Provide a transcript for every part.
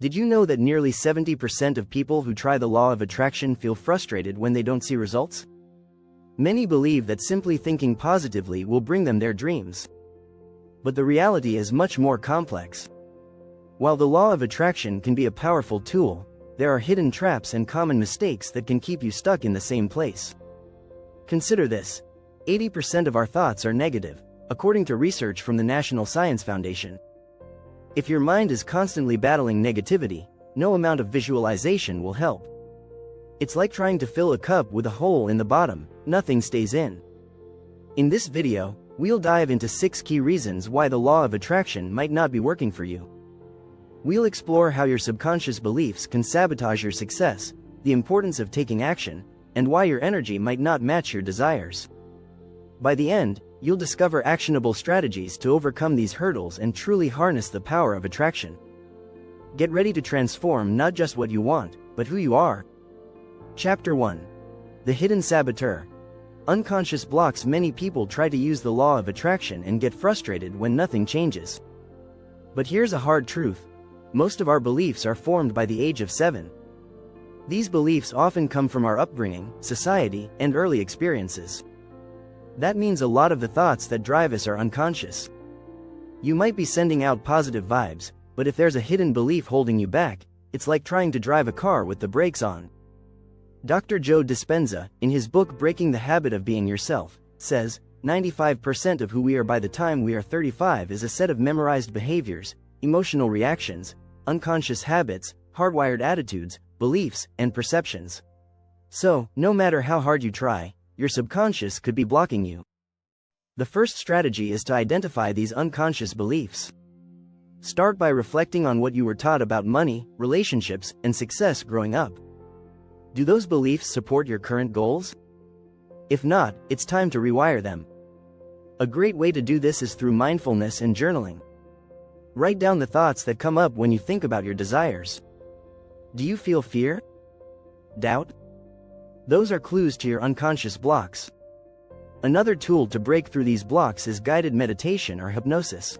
Did you know that nearly 70% of people who try the law of attraction feel frustrated when they don't see results? Many believe that simply thinking positively will bring them their dreams. But the reality is much more complex. While the law of attraction can be a powerful tool, there are hidden traps and common mistakes that can keep you stuck in the same place. Consider this: 80% of our thoughts are negative, according to research from the National Science Foundation. If your mind is constantly battling negativity, no amount of visualization will help. It's like trying to fill a cup with a hole in the bottom, nothing stays in. In this video, we'll dive into 6 key reasons why the law of attraction might not be working for you. We'll explore how your subconscious beliefs can sabotage your success, the importance of taking action, and why your energy might not match your desires. By the end, you'll discover actionable strategies to overcome these hurdles and truly harness the power of attraction. Get ready to transform not just what you want, but who you are. Chapter 1. The Hidden Saboteur. Unconscious blocks. Many people try to use the law of attraction and get frustrated when nothing changes. But here's a hard truth: most of our beliefs are formed by the age of 7. These beliefs often come from our upbringing, society, and early experiences. That means a lot of the thoughts that drive us are unconscious. You might be sending out positive vibes, but if there's a hidden belief holding you back, it's like trying to drive a car with the brakes on. Dr. Joe Dispenza, in his book Breaking the Habit of Being Yourself, says, 95% of who we are by the time we are 35 is a set of memorized behaviors, emotional reactions, unconscious habits, hardwired attitudes, beliefs, and perceptions. So, no matter how hard you try, your subconscious could be blocking you. The first strategy is to identify these unconscious beliefs. Start by reflecting on what you were taught about money, relationships, and success growing up. Do those beliefs support your current goals? If not, it's time to rewire them. A great way to do this is through mindfulness and journaling. Write down the thoughts that come up when you think about your desires. Do you feel fear? Doubt? Those are clues to your unconscious blocks. Another tool to break through these blocks is guided meditation or hypnosis.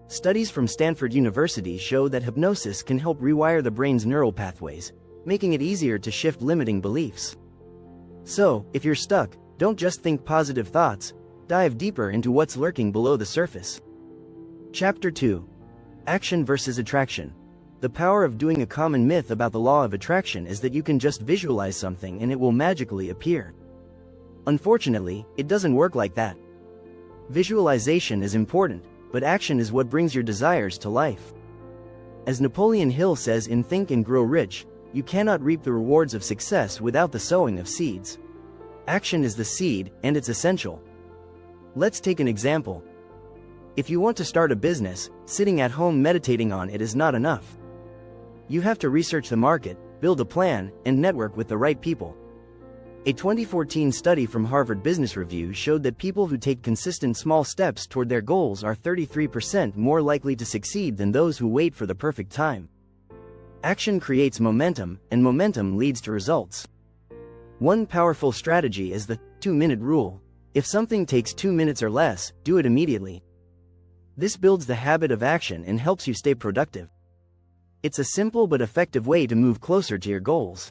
Studies from Stanford University show that hypnosis can help rewire the brain's neural pathways, making it easier to shift limiting beliefs. So, if you're stuck, don't just think positive thoughts, dive deeper into what's lurking below the surface. Chapter 2. Action versus attraction. The power of doing. A common myth about the law of attraction is that you can just visualize something and it will magically appear. Unfortunately, it doesn't work like that. Visualization is important, but action is what brings your desires to life. As Napoleon Hill says in Think and Grow Rich, you cannot reap the rewards of success without the sowing of seeds. Action is the seed, and it's essential. Let's take an example. If you want to start a business, sitting at home meditating on it is not enough. You have to research the market, build a plan, and network with the right people. A 2014 study from Harvard Business Review showed that people who take consistent small steps toward their goals are 33% more likely to succeed than those who wait for the perfect time. Action creates momentum, and momentum leads to results. One powerful strategy is the 2-minute rule. If something takes 2 minutes or less, do it immediately. This builds the habit of action and helps you stay productive. It's a simple but effective way to move closer to your goals.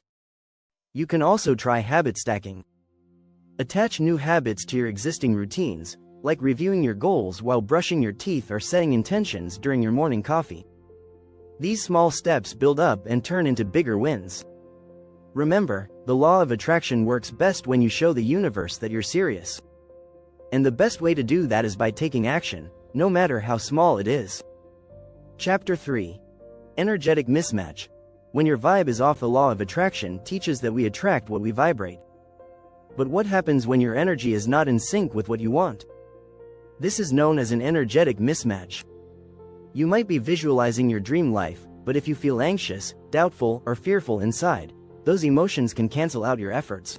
You can also try habit stacking. Attach new habits to your existing routines, like reviewing your goals while brushing your teeth or setting intentions during your morning coffee. These small steps build up and turn into bigger wins. Remember, the law of attraction works best when you show the universe that you're serious. And the best way to do that is by taking action, no matter how small it is. Chapter 3. Energetic mismatch. When your vibe is off, the law of attraction teaches that we attract what we vibrate. But what happens when your energy is not in sync with what you want? This is known as an energetic mismatch. You might be visualizing your dream life, but if you feel anxious, doubtful, or fearful inside, those emotions can cancel out your efforts.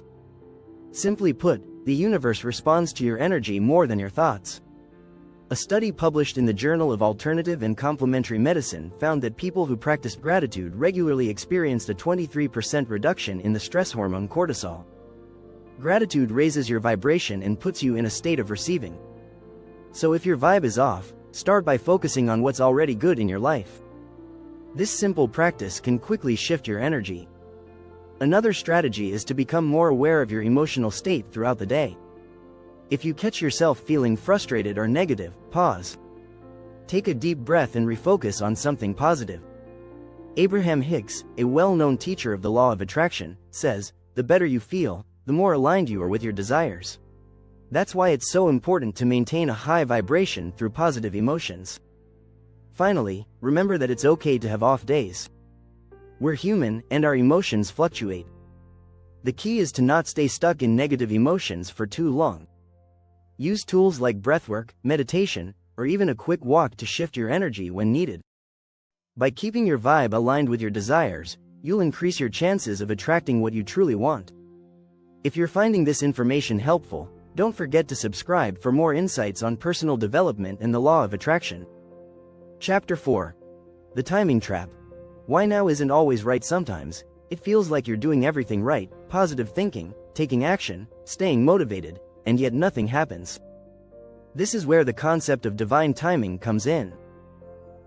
Simply put, the universe responds to your energy more than your thoughts. A study published in the Journal of Alternative and Complementary Medicine found that people who practiced gratitude regularly experienced a 23% reduction in the stress hormone cortisol. Gratitude raises your vibration and puts you in a state of receiving. So if your vibe is off, start by focusing on what's already good in your life. This simple practice can quickly shift your energy. Another strategy is to become more aware of your emotional state throughout the day. If you catch yourself feeling frustrated or negative, pause. Take a deep breath and refocus on something positive. Abraham Hicks, a well-known teacher of the law of attraction, says, "The better you feel, the more aligned you are with your desires." That's why it's so important to maintain a high vibration through positive emotions. Finally, remember that it's okay to have off days. We're human, and our emotions fluctuate. The key is to not stay stuck in negative emotions for too long. Use tools like breathwork, meditation, or even a quick walk to shift your energy when needed. By keeping your vibe aligned with your desires, you'll increase your chances of attracting what you truly want. If you're finding this information helpful, don't forget to subscribe for more insights on personal development and the law of attraction. Chapter 4. The Timing Trap. Why now isn't always right sometimes. It feels like you're doing everything right, positive thinking, taking action, staying motivated, and yet nothing happens. This is where the concept of divine timing comes in.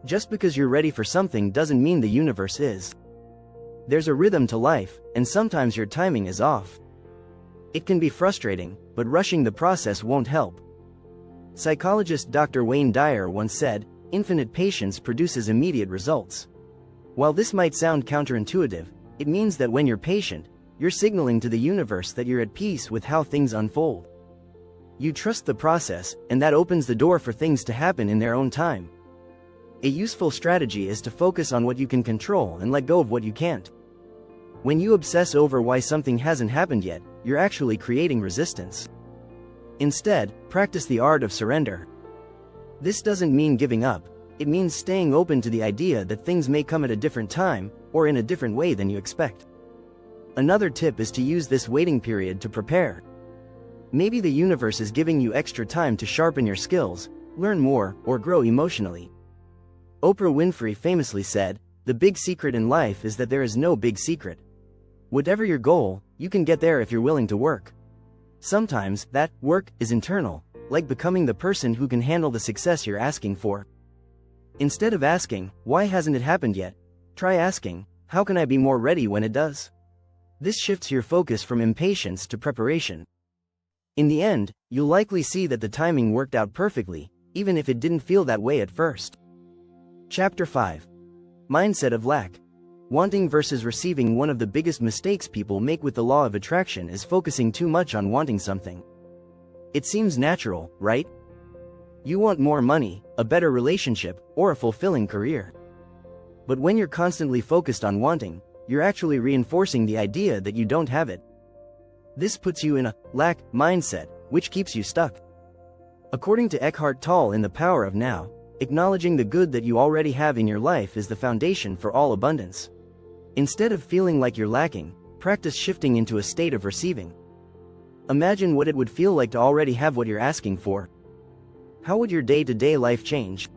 Just because you're ready for something doesn't mean the universe is. There's a rhythm to life, and sometimes your timing is off. It can be frustrating, but rushing the process won't help. Psychologist Dr. Wayne Dyer once said, "Infinite patience produces immediate results." While this might sound counterintuitive, it means that when you're patient, you're signaling to the universe that you're at peace with how things unfold. You trust the process, and that opens the door for things to happen in their own time. A useful strategy is to focus on what you can control and let go of what you can't. When you obsess over why something hasn't happened yet, you're actually creating resistance. Instead, practice the art of surrender. This doesn't mean giving up, it means staying open to the idea that things may come at a different time, or in a different way than you expect. Another tip is to use this waiting period to prepare. Maybe the universe is giving you extra time to sharpen your skills, learn more, or grow emotionally. Oprah Winfrey famously said, "The big secret in life is that there is no big secret. Whatever your goal, you can get there if you're willing to work." Sometimes, that work is internal, like becoming the person who can handle the success you're asking for. Instead of asking, "Why hasn't it happened yet?" try asking, "How can I be more ready when it does?" This shifts your focus from impatience to preparation. In the end, you'll likely see that the timing worked out perfectly, even if it didn't feel that way at first. Chapter 5. Mindset of lack. Wanting versus receiving. One of the biggest mistakes people make with the law of attraction is focusing too much on wanting something. It seems natural, right? You want more money, a better relationship, or a fulfilling career. But when you're constantly focused on wanting, you're actually reinforcing the idea that you don't have it. This puts you in a lack mindset, which keeps you stuck. According to Eckhart Tolle in The Power of Now, acknowledging the good that you already have in your life is the foundation for all abundance. Instead of feeling like you're lacking, practice shifting into a state of receiving. Imagine what it would feel like to already have what you're asking for. How would your day-to-day life change?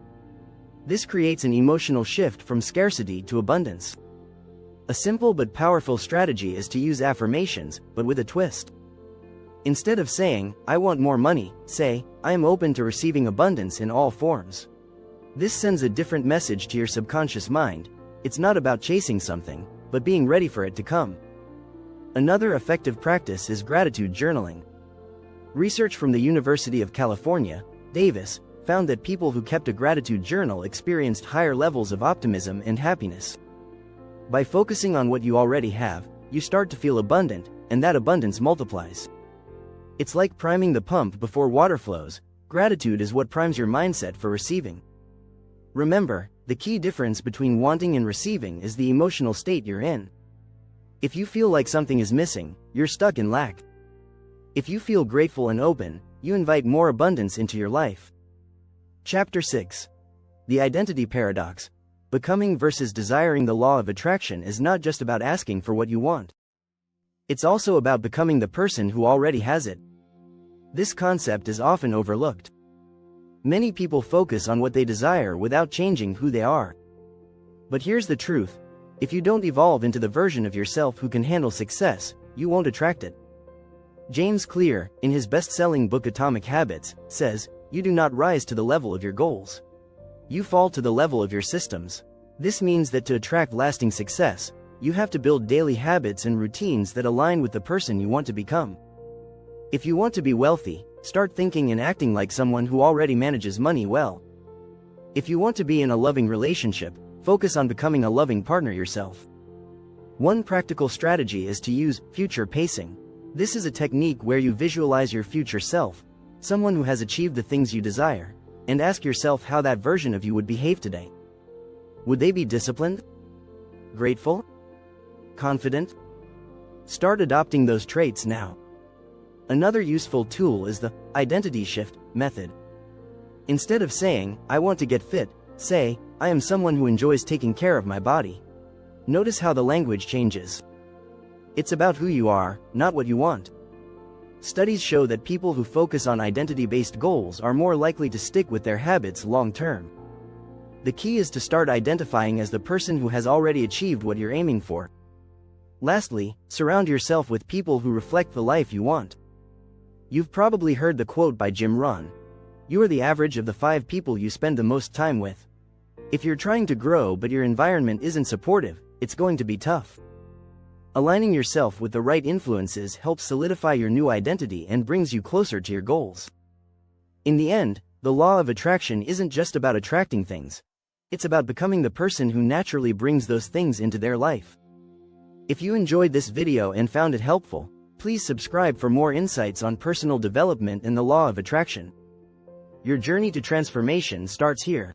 This creates an emotional shift from scarcity to abundance. A simple but powerful strategy is to use affirmations, but with a twist. Instead of saying, "I want more money," say, "I am open to receiving abundance in all forms." This sends a different message to your subconscious mind. It's not about chasing something, but being ready for it to come. Another effective practice is gratitude journaling. Research from the University of California, Davis, found that people who kept a gratitude journal experienced higher levels of optimism and happiness. By focusing on what you already have, you start to feel abundant, and that abundance multiplies. It's like priming the pump before water flows. Gratitude is what primes your mindset for receiving. Remember, the key difference between wanting and receiving is the emotional state you're in. If you feel like something is missing, you're stuck in lack. If you feel grateful and open, you invite more abundance into your life. Chapter 6. The Identity Paradox. Becoming versus desiring. The law of attraction is not just about asking for what you want. It's also about becoming the person who already has it. This concept is often overlooked. Many people focus on what they desire without changing who they are. But here's the truth. If you don't evolve into the version of yourself who can handle success, you won't attract it. James Clear, in his best-selling book Atomic Habits, says, "You do not rise to the level of your goals. You fall to the level of your systems." This means that to attract lasting success, you have to build daily habits and routines that align with the person you want to become. If you want to be wealthy, start thinking and acting like someone who already manages money well. If you want to be in a loving relationship, focus on becoming a loving partner yourself. One practical strategy is to use future pacing. This is a technique where you visualize your future self, someone who has achieved the things you desire, and ask yourself how that version of you would behave today. Would they be disciplined? Grateful? Confident? Start adopting those traits now. Another useful tool is the identity shift method. Instead of saying, "I want to get fit," say, "I am someone who enjoys taking care of my body." Notice how the language changes. It's about who you are, not what you want. Studies show that people who focus on identity-based goals are more likely to stick with their habits long-term. The key is to start identifying as the person who has already achieved what you're aiming for. Lastly, surround yourself with people who reflect the life you want. You've probably heard the quote by Jim Rohn: "You are the average of the 5 people you spend the most time with." If you're trying to grow but your environment isn't supportive, it's going to be tough. Aligning yourself with the right influences helps solidify your new identity and brings you closer to your goals. In the end, the law of attraction isn't just about attracting things. It's about becoming the person who naturally brings those things into their life. If you enjoyed this video and found it helpful, please subscribe for more insights on personal development and the law of attraction. Your journey to transformation starts here.